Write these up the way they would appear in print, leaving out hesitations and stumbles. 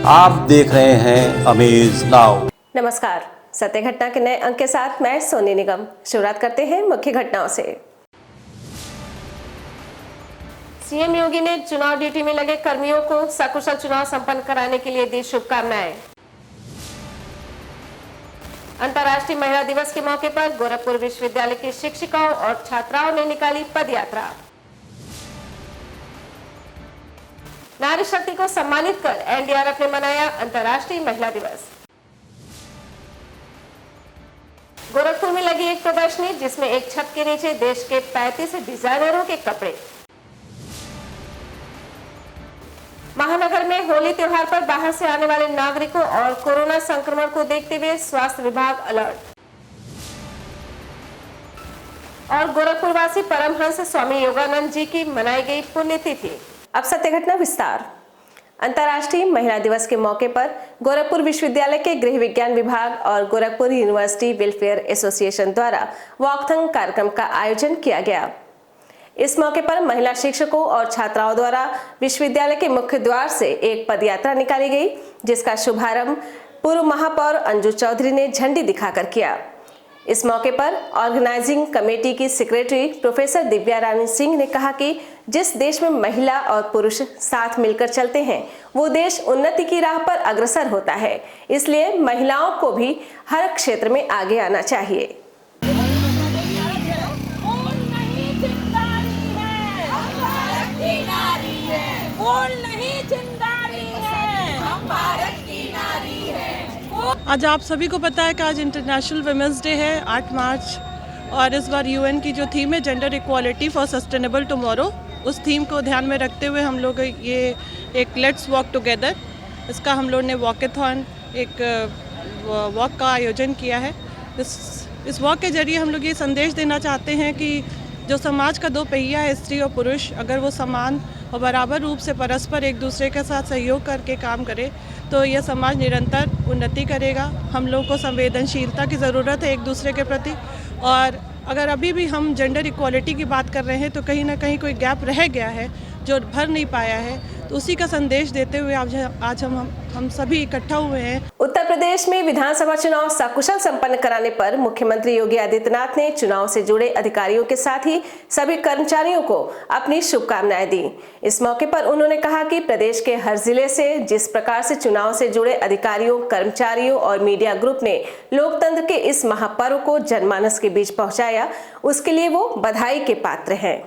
आप देख रहे हैं अमेज नाउ। नमस्कार, सत्य घटना के नए अंक के साथ मैं सोनी निगम। शुरुआत करते हैं मुख्य घटनाओं से। सीएम योगी ने चुनाव ड्यूटी में लगे कर्मियों को सकुशल चुनाव संपन्न कराने के लिए दी शुभकामनाएं। अंतर्राष्ट्रीय महिला दिवस के मौके पर गोरखपुर विश्वविद्यालय की शिक्षिकाओं और छात्राओं ने निकाली पद यात्रा। नारी शक्ति को सम्मानित कर एनडीआरएफ ने मनाया अंतर्राष्ट्रीय महिला दिवस। गोरखपुर में लगी एक प्रदर्शनी जिसमें एक छत के नीचे देश के 35 डिजाइनरों के कपड़े। महानगर में होली त्योहार पर बाहर से आने वाले नागरिकों और कोरोना संक्रमण को देखते हुए स्वास्थ्य विभाग अलर्ट। और गोरखपुर वासी परमहंस स्वामी योगानंद जी की मनाई गई पुण्यतिथि। अब सत्य घटना विस्तार। अंतर्राष्ट्रीय महिला दिवस के मौके पर गोरखपुर विश्वविद्यालय के गृह विज्ञान विभाग और गोरखपुर यूनिवर्सिटी वेलफेयर एसोसिएशन द्वारा वॉकथन कार्यक्रम का आयोजन किया गया। इस मौके पर महिला शिक्षकों और छात्राओं द्वारा विश्वविद्यालय के मुख्य द्वार से एक पदयात्रा निकाली गई, जिसका शुभारंभ पूर्व महापौर अंजू चौधरी ने झंडी दिखाकर किया। इस मौके पर ऑर्गेनाइजिंग कमेटी की सेक्रेटरी प्रोफेसर दिव्या रानी सिंह ने कहा कि जिस देश में महिला और पुरुष साथ मिलकर चलते हैं वो देश उन्नति की राह पर अग्रसर होता है, इसलिए महिलाओं को भी हर क्षेत्र में आगे आना चाहिए। आज आप सभी को पता है कि आज इंटरनेशनल वुमेंस डे है 8 मार्च, और इस बार यूएन की जो थीम है gender equality for sustainable tomorrow, उस थीम को ध्यान में रखते हुए हम लोग ये एक लेट्स वॉक टुगेदर, इसका हम लोग ने वॉकेथॉन एक वॉक का आयोजन किया है। इस वॉक के जरिए हम लोग ये संदेश देना चाहते हैं कि जो समाज का दो पहिया है, स्त्री और पुरुष, अगर वो समान और बराबर रूप से परस्पर एक दूसरे के साथ सहयोग करके काम करे तो यह समाज निरंतर उन्नति करेगा। हम लोग को संवेदनशीलता की ज़रूरत है एक दूसरे के प्रति, और अगर अभी भी हम जेंडर इक्वालिटी की बात कर रहे हैं तो कहीं ना कहीं कोई गैप रह गया है जो भर नहीं पाया है, तो उसी का संदेश देते हुए आज हम सभी इकट्ठा हुए हैं। उत्तर प्रदेश में विधानसभा चुनाव सकुशल संपन्न कराने पर मुख्यमंत्री योगी आदित्यनाथ ने चुनाव से जुड़े अधिकारियों के साथ ही सभी कर्मचारियों को अपनी शुभकामनाएं दी। इस मौके पर उन्होंने कहा कि प्रदेश के हर जिले से जिस प्रकार से चुनाव से जुड़े अधिकारियों, कर्मचारियों और मीडिया ग्रुप ने लोकतंत्र के इस महापर्व को जनमानस के बीच पहुंचाया, उसके लिए वो बधाई के पात्र हैं।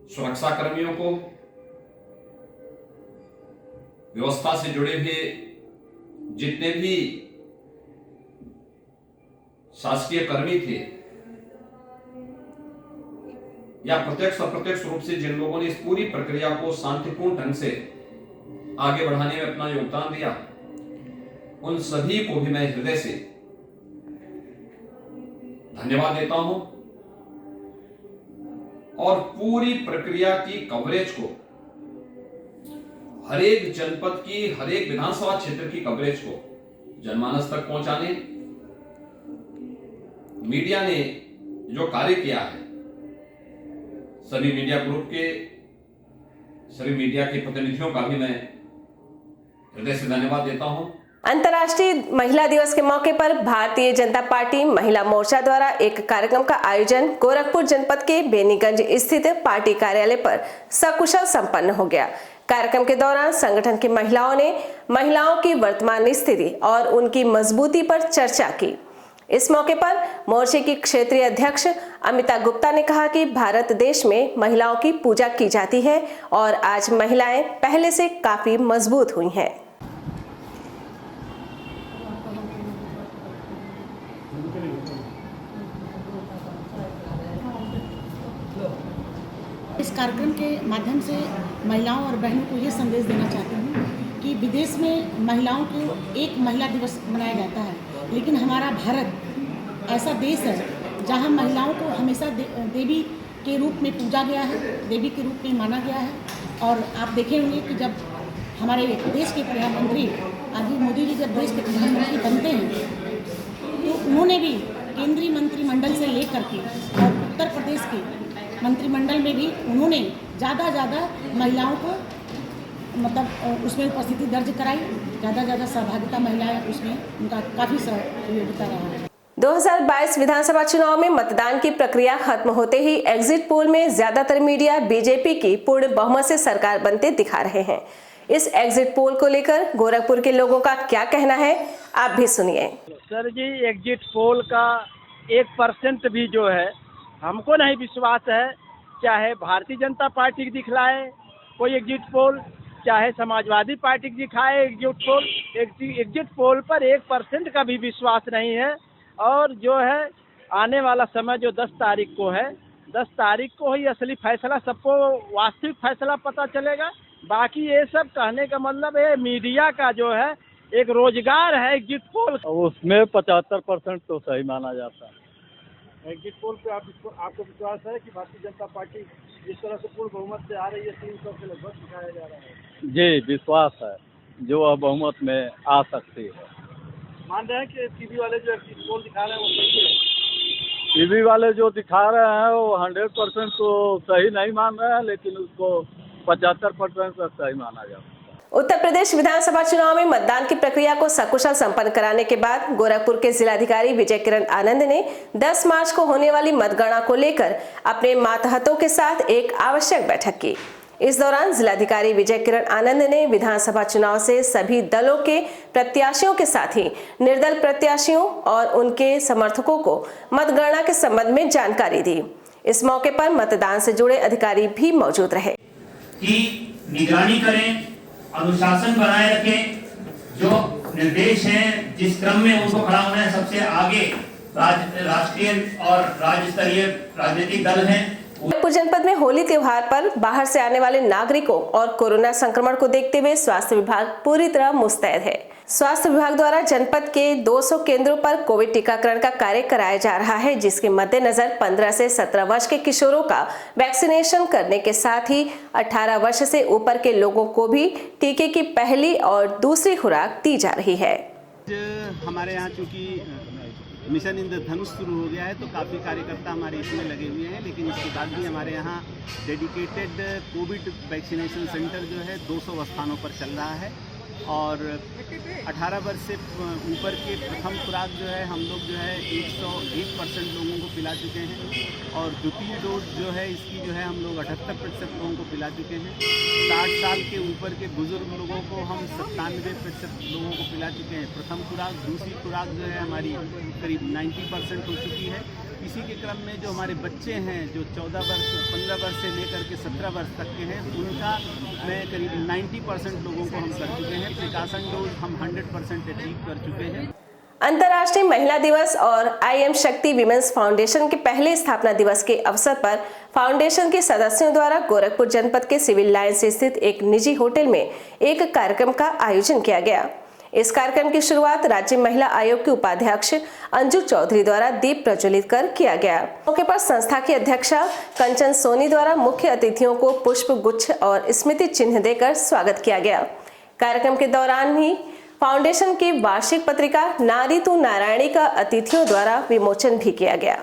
सुरक्षा कर्मियों को, व्यवस्था से जुड़े हुए जितने भी शासकीय कर्मी थे या प्रत्यक्ष अप्रत्यक्ष रूप से जिन लोगों ने इस पूरी प्रक्रिया को शांतिपूर्ण ढंग से आगे बढ़ाने में अपना योगदान दिया, उन सभी को भी मैं हृदय से धन्यवाद देता हूं और पूरी प्रक्रिया की कवरेज को, हर एक जनपद की, हर एक विधानसभा क्षेत्र की कवरेज को जनमानस तक पहुंचाने मीडिया ने जो कार्य किया है, सभी मीडिया ग्रुप के सभी मीडिया के प्रतिनिधियों का भी मैं हृदय से धन्यवाद देता हूं। अंतर्राष्ट्रीय महिला दिवस के मौके पर भारतीय जनता पार्टी महिला मोर्चा द्वारा एक कार्यक्रम का आयोजन गोरखपुर जनपद के बेनीगंज स्थित पार्टी कार्यालय पर सकुशल संपन्न हो गया। कार्यक्रम के दौरान संगठन की महिलाओं ने महिलाओं की वर्तमान स्थिति और उनकी मजबूती पर चर्चा की। इस मौके पर मोर्चे की क्षेत्रीय अध्यक्ष अमिता गुप्ता ने कहा कि भारत देश में महिलाओं की पूजा की जाती है और आज महिलाएं पहले से काफी मजबूत हुई हैं। इस कार्यक्रम के माध्यम से महिलाओं और बहनों को ये संदेश देना चाहती हूँ कि विदेश में महिलाओं को एक महिला दिवस मनाया जाता है, लेकिन हमारा भारत ऐसा देश है जहाँ महिलाओं को हमेशा देवी के रूप में पूजा गया है, देवी के रूप में माना गया है। और आप देखे होंगे कि जब हमारे देश के प्रधानमंत्री अभी मोदी जी जब देश के प्रधानमंत्री बनते हैं तो उन्होंने भी केंद्रीय मंत्रिमंडल से लेकर के और उत्तर प्रदेश के मंत्रिमंडल में भी उन्होंने ज़्यादा महिलाओं को मतलब उसमें उपस्थिति दर्ज कराई, ज़्यादा सहभागिता महिलाएं उसमें उनका काफ़ी सहयोगिता रहा है। 2022 विधानसभा चुनाव में मतदान की प्रक्रिया खत्म होते ही एग्जिट पोल में ज्यादातर मीडिया बीजेपी की पूर्ण बहुमत से सरकार बनते दिखा रहे हैं। इस एग्जिट पोल को लेकर गोरखपुर के लोगों का क्या कहना है, आप भी सुनिए। सर जी, एग्जिट पोल का 1% भी जो है हमको नहीं विश्वास है। चाहे भारतीय जनता पार्टी की दिखलाए कोई एग्जिट पोल, चाहे समाजवादी पार्टी की दिखाए एग्जिट पोल पर 1% का भी विश्वास नहीं है। और जो है आने वाला समय जो 10 तारीख को है, 10 तारीख को ही असली फैसला, सबको वास्तविक फैसला पता चलेगा। बाकी ये सब कहने का मतलब है मीडिया का जो है एक रोजगार है एग्जिट पोल, उसमें 75% तो सही माना जाता है। एग्जिट पोल पे आपको विश्वास है कि भारतीय जनता पार्टी जिस तरह से पूर्ण बहुमत से आ रही है 300 से लगभग दिखाया जा रहा है? जी, विश्वास है जो बहुमत में आ सकती है। मान रहे हैं कि टीवी वाले जो एग्जिट पोल दिखा रहे हैं वो सही है? टीवी वाले जो दिखा रहे हैं वो 100% तो सही नहीं मान रहे हैं, लेकिन उसको 75% तक सही माना जाता है। उत्तर प्रदेश विधानसभा चुनाव में मतदान की प्रक्रिया को सकुशल संपन्न कराने के बाद गोरखपुर के जिलाधिकारी विजय किरण आनंद ने 10 मार्च को होने वाली मतगणना को लेकर अपने मातहतों के साथ एक आवश्यक बैठक की। इस दौरान जिलाधिकारी विजय किरण आनंद ने विधानसभा चुनाव से सभी दलों के प्रत्याशियों के साथ ही निर्दल प्रत्याशियों और उनके समर्थकों को मतगणना के संबंध में जानकारी दी। इस मौके पर मतदान से जुड़े अधिकारी भी मौजूद रहे। कि निगरानी करें, अनुशासन बनाए रखें, जो निर्देश हैं जिस क्रम में उनको खड़ा होना है, सबसे आगे राष्ट्रीय और राज्य स्तरीय राजनीतिक दल हैं। गोरखपुर जनपद में होली त्योहार पर बाहर से आने वाले नागरिकों और कोरोना संक्रमण को देखते हुए स्वास्थ्य विभाग पूरी तरह मुस्तैद है। स्वास्थ्य विभाग द्वारा जनपद के 200 केंद्रों पर कोविड टीकाकरण का कार्य कराया जा रहा है, जिसके मद्देनजर 15 से 17 वर्ष के किशोरों का वैक्सीनेशन करने के साथ ही 18 वर्ष से ऊपर के लोगों को भी टीके की पहली और दूसरी खुराक दी जा रही है। हमारे यहाँ चूँकि मिशन इंद्रधनुष शुरू हो गया है तो काफ़ी कार्यकर्ता हमारे इसमें लगे हुए हैं, लेकिन इसके बाद भी हमारे यहाँ डेडिकेटेड कोविड वैक्सीनेशन सेंटर जो है 200 स्थानों पर चल रहा है। और 18 वर्ष से ऊपर के प्रथम खुराक जो है हम लोग जो है 101% लोगों को पिला चुके हैं, और द्वितीय डोज जो है इसकी जो है हम लोग 78% लोगों को पिला चुके हैं। 60 साल के ऊपर के बुजुर्ग लोगों को हम 97% लोगों को पिला चुके हैं प्रथम खुराक। दूसरी खुराक जो है हमारी करीब 90% हो चुकी है। इसी के क्रम में जो हमारे बच्चे हैं जो 15 वर्ष से लेकर के 17 वर्ष तक के हैं, उनका में करीब 90% लोगों को हम कर चुके हैं। प्रिकॉशन डोज हम 100% अचीव कर चुके हैं। अंतर्राष्ट्रीय महिला दिवस और IM शक्ति विमेंस फाउंडेशन के पहले स्थापना दिवस के अवसर पर फाउंडेशन के सदस्यों द्वारा गोरखपुर जनपद के सिविल लाइंस स्थित एक निजी होटल में एक कार्यक्रम का आयोजन किया गया। इस कार्यक्रम की शुरुआत राज्य महिला आयोग के उपाध्यक्ष अंजू चौधरी द्वारा दीप प्रज्वलित कर किया गया। मौके पर संस्था की अध्यक्षा कंचन सोनी द्वारा मुख्य अतिथियों को पुष्प गुच्छ और स्मृति चिन्ह देकर स्वागत किया गया। कार्यक्रम के दौरान ही फाउंडेशन की वार्षिक पत्रिका नारी तू नारायणी का अतिथियों द्वारा विमोचन भी किया गया।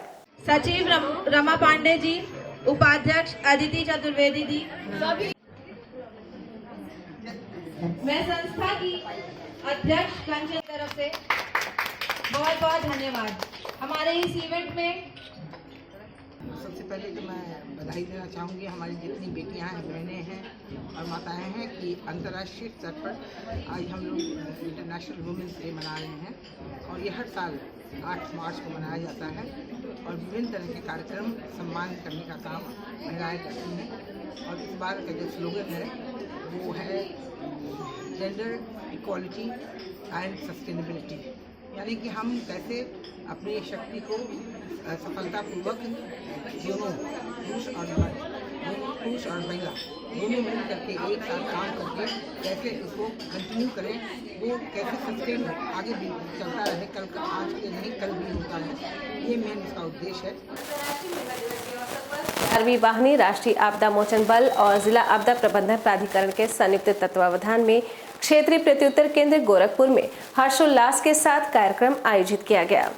सचिव रमा पांडे जी, उपाध्यक्ष अदिति चतुर्वेदी जी, मैं संस्था की अध्यक्ष कंचन तरफ से बहुत बहुत धन्यवाद। हमारे इस इवेंट में सबसे पहले तो मैं बधाई देना चाहूँगी हमारी जितनी बेटियां हैं, बहनें हैं और माताएं हैं कि अंतर्राष्ट्रीय स्तर पर आज हम लोग इंटरनेशनल वुमेन्स डे मना रहे हैं। और ये हर साल 8 मार्च को मनाया जाता है और विभिन्न तरह के कार्यक्रम सम्मान करने का काम महिलाएं करती हैं। और इस बार का जो स्लोगन है वो है जेंडर इक्वालिटी एंड सस्टेनेबिलिटी, यानी कि हम कैसे अपनी शक्ति को सफलतापूर्वक दोनों पुरुष और महिला दोनों मिल करके एक साथ काम करके कैसे उसको कंटिन्यू करें, वो कैसे सस्टेन आगे भी चलता रहे, कल का आज के नहीं कल भी होता है, ये मेन इसका उद्देश्य है। 12वीं वाहिनी राष्ट्रीय आपदा मोचन बल और जिला आपदा प्रबंधन प्राधिकरण के संयुक्त तत्वावधान में क्षेत्रीय प्रत्युत्तर केंद्र गोरखपुर में हर्षोल्लास के साथ कार्यक्रम आयोजित किया गया।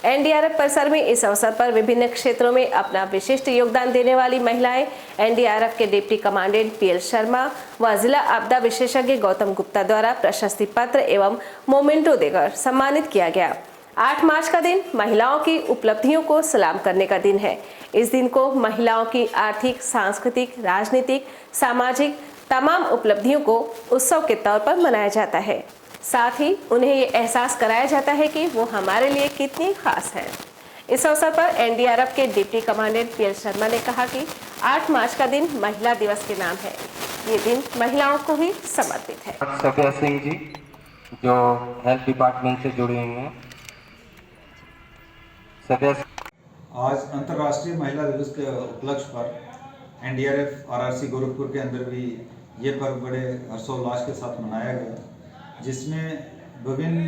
एनडीआरएफ परिसर में इस अवसर पर विभिन्न क्षेत्रों में अपना विशिष्ट योगदान देने वाली महिलाएं एनडीआरएफ के डिप्टी कमांडेंट पीएल शर्मा व जिला आपदा विशेषज्ञ गौतम गुप्ता द्वारा प्रशस्ति पत्र एवं मोमेंटो देकर सम्मानित किया गया। 8 मार्च का दिन महिलाओं की उपलब्धियों को सलाम करने का दिन है। इस दिन को महिलाओं की आर्थिक, सांस्कृतिक, राजनीतिक, सामाजिक तमाम उपलब्धियों को उत्सव के तौर पर मनाया जाता है। साथ ही उन्हें ये एहसास कराया जाता है कि वो हमारे लिए कितनी खास है। इस अवसर पर एनडीआरएफ के डिप्टी कमांडेंट पीएल शर्मा ने कहा कि 8 मार्च का दिन महिला दिवस के नाम है। ये दिन महिलाओं को ही समर्पित है। सभ्या सिंह जी जो हेल्थ डिपार्टमेंट से जुड़े हुए हैं। आज अंतर्राष्ट्रीय महिला दिवस के उपलक्ष्य पर एनडीआरएफ आरआरसी गोरखपुर के अंदर भी ये पर्व बड़े हर्षोल्लास के साथ मनाया गया, जिसमें विभिन्न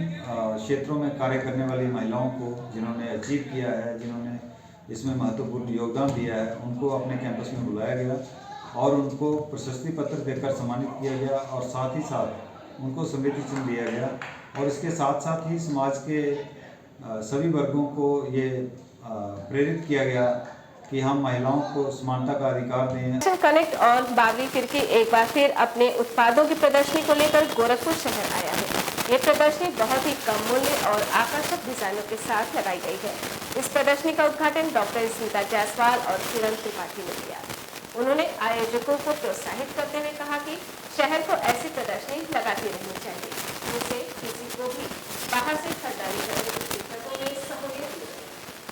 क्षेत्रों में कार्य करने वाली महिलाओं को जिन्होंने अचीव किया है, जिन्होंने इसमें महत्वपूर्ण योगदान दिया है, उनको अपने कैंपस में बुलाया गया और उनको प्रशस्ति पत्र देकर सम्मानित किया गया और साथ ही साथ उनको स्मृति चिन्ह दिया गया। और इसके साथ साथ ही समाज के सभी वर्गों को ये प्रेरित किया गया कि हम महिलाओं को समानता का अधिकार दें। कनेक्ट और बागी फिरकी एक बार फिर अपने उत्पादों की प्रदर्शनी को लेकर गोरखपुर शहर आया है। ये प्रदर्शनी बहुत ही कम मूल्य और आकर्षक डिजाइनों के साथ लगाई गई है। इस प्रदर्शनी का उद्घाटन डॉक्टर स्मिता जायसवाल और किरण त्रिपाठी ने किया। उन्होंने आयोजकों को प्रोत्साहित करते हुए कहा कि शहर को ऐसी प्रदर्शनी लगाती रहनी चाहिए, जिससे किसी को भी बाहर से खरीदारी करने की दिक्कतों में सहूलियत मिले।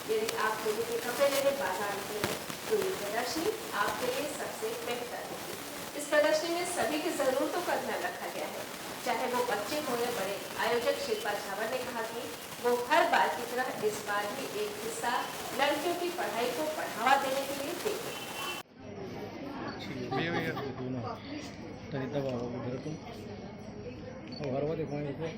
यदि आप लोगों के कपड़े लेने बाजार निकले तो ये प्रदर्शनी आपके लिए सबसे बेहतर होगी। इस प्रदर्शनी में सभी की जरूरतों का ध्यान रखा गया है, चाहे वो बच्चे हो या बड़े। आयोजक शिल्पा झावर ने कहा कि वो हर बार की तरह इस बार भी एक हिस्सा लड़कियों की पढ़ाई को बढ़ावा देने के लिए देंगे।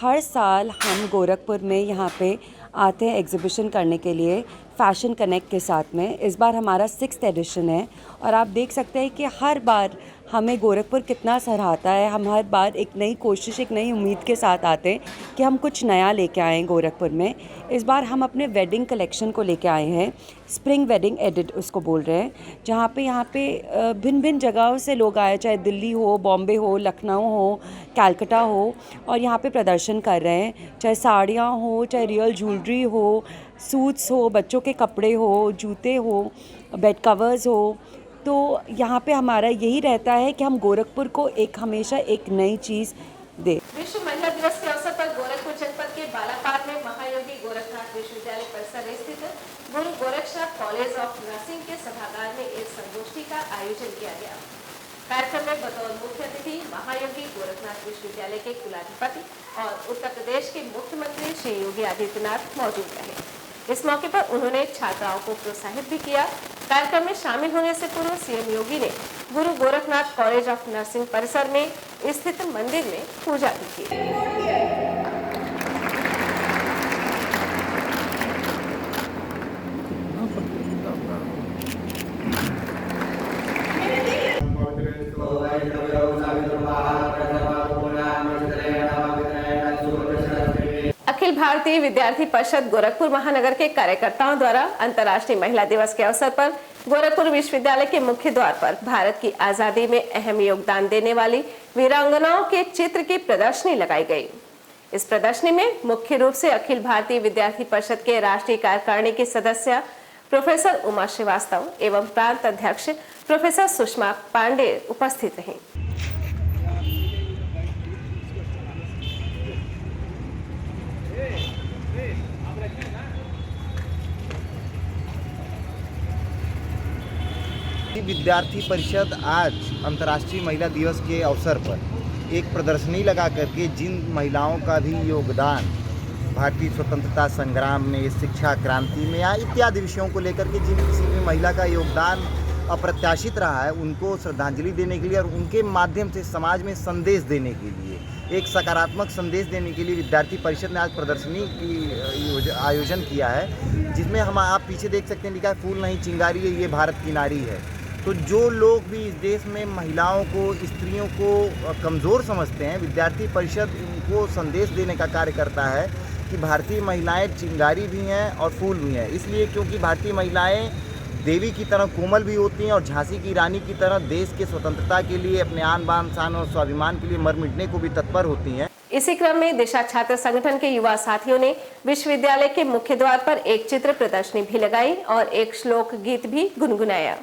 हर साल हम गोरखपुर में यहाँ पे आते हैं एग्जीबिशन करने के लिए फैशन कनेक्ट के साथ में। इस बार हमारा 6th एडिशन है और आप देख सकते हैं कि हर बार हमें गोरखपुर कितना सराहता है। हम हर बार एक नई कोशिश, एक नई उम्मीद के साथ आते हैं कि हम कुछ नया लेके आएँ गोरखपुर में। इस बार हम अपने वेडिंग कलेक्शन को लेके आए हैं, स्प्रिंग वेडिंग एडिट उसको बोल रहे हैं, जहाँ पे यहाँ पे भिन्न भिन्न जगहों से लोग आए, चाहे दिल्ली हो, बॉम्बे हो, लखनऊ हो, कैलकाटा हो, और यहाँ पे प्रदर्शन कर रहे हैं। चाहे साड़ियाँ हो, चाहे रियल ज्वेलरी हो, सूट्स हो, बच्चों के कपड़े हो, जूते हो, बेड कवर्स हो। तो यहाँ पे हमारा यही रहता है कि हम गोरखपुर को हमेशा एक नई चीज़ दे। विश्व महिला दिवस के अवसर पर गोरखपुर जनपद के बालापार में महायोगी गोरखनाथ विश्वविद्यालय परिसर स्थित गुरु गोरक्षनाथ कॉलेज ऑफ नर्सिंग के सभागार में एक संगोष्ठी का आयोजन किया गया। कार्यक्रम में बतौर मुख्य अतिथि महायोगी गोरखनाथ विश्वविद्यालय के कुलाधिपति और उत्तर प्रदेश के मुख्यमंत्री श्री योगी आदित्यनाथ मौजूद रहे। इस मौके पर उन्होंने छात्राओं को प्रोत्साहित भी किया। कार्यक्रम में शामिल होने से पूर्व सीएम योगी ने गुरु गोरखनाथ कॉलेज ऑफ नर्सिंग परिसर में स्थित मंदिर में पूजा भी की। अखिल भारतीय विद्यार्थी परिषद गोरखपुर महानगर के कार्यकर्ताओं द्वारा अंतर्राष्ट्रीय महिला दिवस के अवसर पर गोरखपुर विश्वविद्यालय के मुख्य द्वार पर भारत की आजादी में अहम योगदान देने वाली वीरांगनाओं के चित्र की प्रदर्शनी लगाई गई। इस प्रदर्शनी में मुख्य रूप से अखिल भारतीय विद्यार्थी परिषद के राष्ट्रीय कार्यकारिणी की सदस्य प्रोफेसर उमा श्रीवास्तव एवं प्रांत अध्यक्ष प्रोफेसर सुषमा पांडे उपस्थित रहीं। विद्यार्थी परिषद आज अंतर्राष्ट्रीय महिला दिवस के अवसर पर एक प्रदर्शनी लगा करके जिन महिलाओं का भी योगदान भारतीय स्वतंत्रता संग्राम में, शिक्षा क्रांति में या इत्यादि विषयों को लेकर के जिन किसी भी महिला का योगदान अप्रत्याशित रहा है, उनको श्रद्धांजलि देने के लिए और उनके माध्यम से समाज में संदेश देने के लिए, एक सकारात्मक संदेश देने के लिए विद्यार्थी परिषद ने आज प्रदर्शनी की आयोजन किया है, जिसमें हम आप पीछे देख सकते हैं लिखा है फूल नहीं चिंगारी है ये भारत की नारी है। तो जो लोग भी इस देश में महिलाओं को, स्त्रियों को कमज़ोर समझते हैं, विद्यार्थी परिषद उनको संदेश देने का कार्य करता है कि भारतीय महिलाएं चिंगारी भी हैं और फूल भी हैं। इसलिए क्योंकि भारतीय महिलाएं देवी की तरह कोमल भी होती हैं और झांसी की रानी की तरह देश के स्वतंत्रता के लिए, अपने आन बान शान और स्वाभिमान के लिए मर मिटने को भी तत्पर होती हैं। इसी क्रम में दिशा छात्र संगठन के युवा साथियों ने विश्वविद्यालय के मुख्य द्वार पर एक चित्र प्रदर्शनी भी लगाई और एक श्लोक गीत भी गुनगुनाया।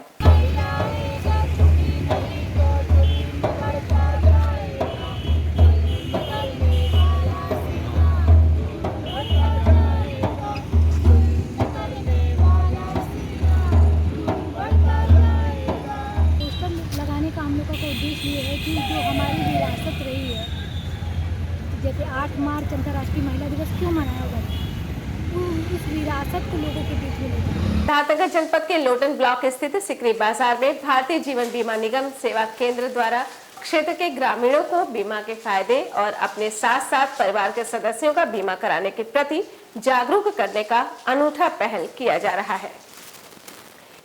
उद्देश्य ये है कि जो हमारी विरासत रही है, जैसे 8 मार्च अंतर्राष्ट्रीय महिला दिवस क्यों मनाया जाता है, उस विरासत को लोगों के बीच में ले। सिद्धार्थनगर जनपद के लोटन ब्लॉक स्थित सिकरी बाजार में भारतीय जीवन बीमा निगम सेवा केंद्र द्वारा क्षेत्र के ग्रामीणों को बीमा के फायदे और अपने साथ साथ परिवार के सदस्यों का बीमा कराने के प्रति जागरूक करने का अनूठा पहल किया जा रहा है।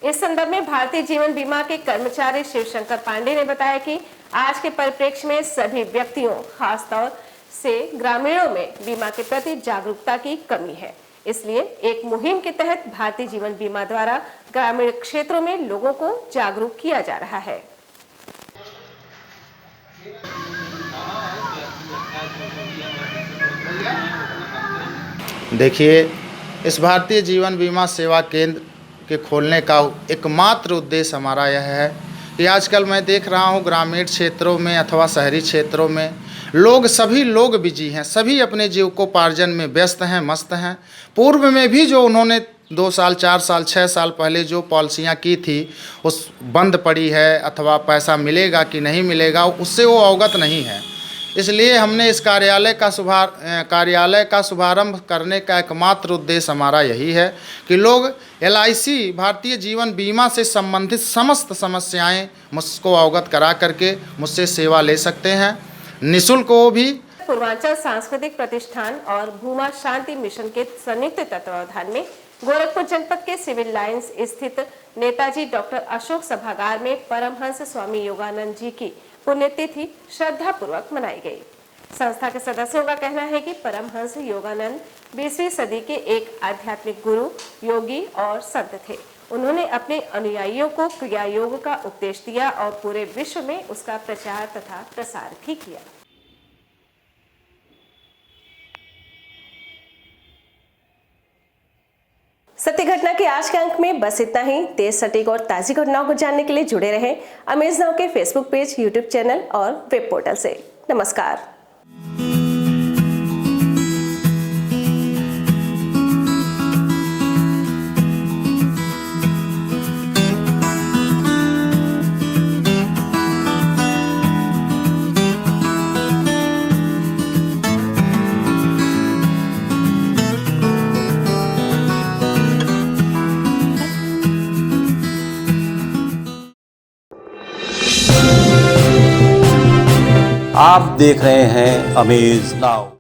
इस संदर्भ में भारतीय जीवन बीमा के कर्मचारी शिवशंकर पांडे ने बताया कि आज के परिप्रेक्ष्य में सभी व्यक्तियों, खासतौर से ग्रामीणों में बीमा के प्रति जागरूकता की कमी है। इसलिए एक मुहिम के तहत भारतीय जीवन बीमा द्वारा ग्रामीण क्षेत्रों में लोगों को जागरूक किया जा रहा है। देखिए, इस भारतीय जीवन बीमा सेवा केंद्र के खोलने का एकमात्र उद्देश्य हमारा यह है कि आजकल मैं देख रहा हूँ ग्रामीण क्षेत्रों में अथवा शहरी क्षेत्रों में सभी लोग बिजी हैं, सभी अपने जीविकोपार्जन में व्यस्त हैं, मस्त हैं। पूर्व में भी जो उन्होंने 2 साल, 4 साल, 6 साल पहले जो पॉलिसियाँ की थी उस बंद पड़ी है अथवा पैसा मिलेगा कि नहीं मिलेगा उससे वो अवगत नहीं है। इसलिए हमने इस कार्यालय का शुभारंभ करने का एकमात्र उद्देश्य हमारा यही है कि लोग LIC भारतीय जीवन बीमा से संबंधित समस्त समस्याएं मुझको अवगत करा करके मुझसे सेवा ले सकते हैं, निःशुल्क वो भी। पूर्वांचल सांस्कृतिक प्रतिष्ठान और भूमा शांति मिशन के संयुक्त तत्वावधान में गोरखपुर जनपद के सिविल लाइंस स्थित नेताजी डॉक्टर अशोक सभागार में परमहंस स्वामी योगानंद जी की पुण्यतिथि श्रद्धा पूर्वक मनाई गई। संस्था के सदस्यों का कहना है कि परमहंस योगानंद 20वीं सदी के एक आध्यात्मिक गुरु, योगी और संत थे। उन्होंने अपने अनुयायियों को क्रिया योग का उपदेश दिया और पूरे विश्व में उसका प्रचार तथा प्रसार भी किया। सत्य घटना के आज के अंक में बस इतना ही। तेज, सटीक और ताजी घटनाओं को जानने के लिए जुड़े रहें अमेज नाउ के फेसबुक पेज, यूट्यूब चैनल और वेब पोर्टल से। नमस्कार। आप देख रहे हैं अमेज नाउ।